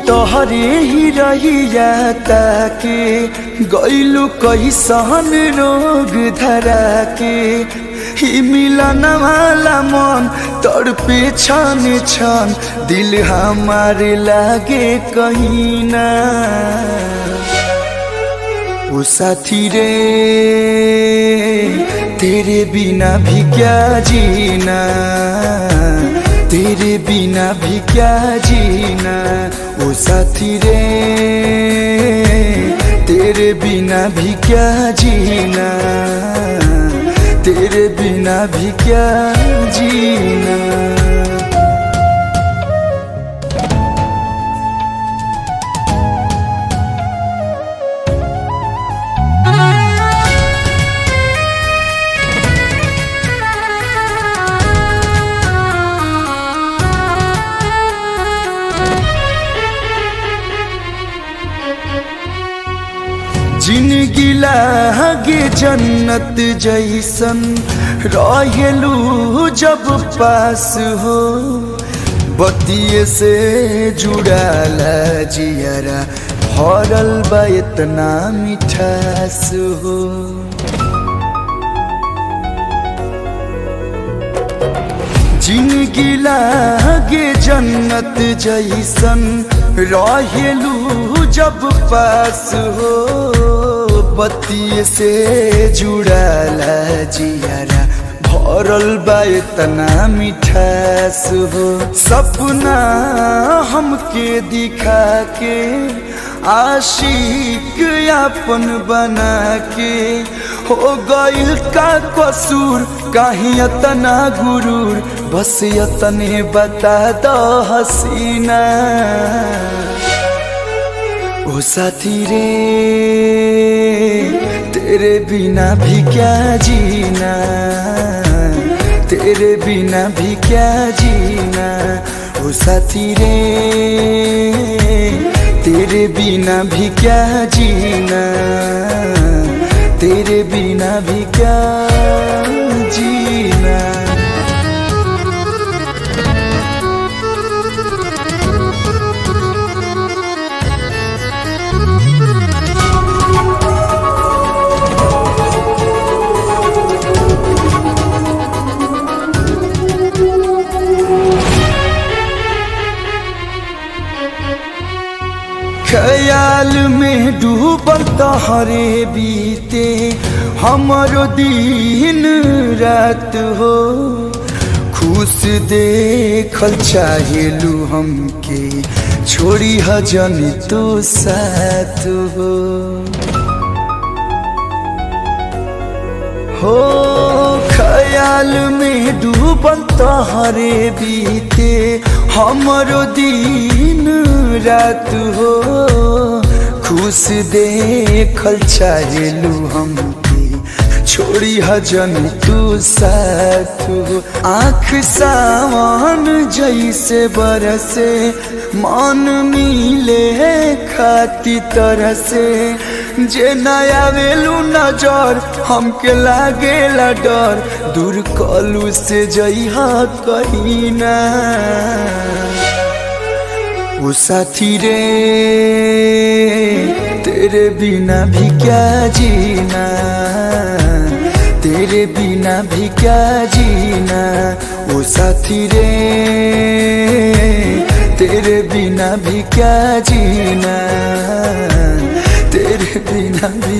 तोहरे ही रहिया ताके गइलु कैसन रोग धरा के ही मिलन वाला मन तड़पे छन छन दिल हमारे लागे कहीं ना। ओ साथी रे तेरे बिना भी क्या जीना, तेरे बिना भी क्या जीना। ओ साथी रे तेरे बिना भी क्या जीना, तेरे बिना भी क्या जीना। जिंदगी लागे जन्नत जैसन रहेलू जब पास हो, बतिये से जुड़ाला जियरा भरल बा इतना मिठास हो। जिंदगी लागे जन्नत जैसन रहेलू जब पास हो, बत्ती से जुड़ाला जियारा भरल बा इतना मिठास हो। सपना हमके दिखा के आशिक अपन बना के हो गइल का कसूर, काहे इतना गुरूर, बस इतने बता दो हसीना। ओ साथी रे तेरे बिना भी क्या जीना, तेरे बिना भी क्या जीना। ओ साथी रे तेरे बिना भी क्या जीना, तेरे बिना भी क्या जीना। ख्याल में डूबल तोहरे बीते हमरो दिन रात हो, खुश देखल चाहेलू हमके छोड़ी हजन तो साथ हो। ख्याल में डूबल तोहरे बीते हमरो दिन रात हो, खुश देखल चाहेलू हमके छोड़ी हजन तू साथ हो। आँख सावन जैसे बरसे मन मिले खाती तरह से, जे नया वेलू नजर हमके लागेला डर, दूर कलू से जइहा कहीं ना। ओ साथी रे तेरे बिना भी क्या जीना, तेरे बिना भी क्या जीना। ओ साथी रे तेरे बिना भी क्या जीना, तेरे बिना भी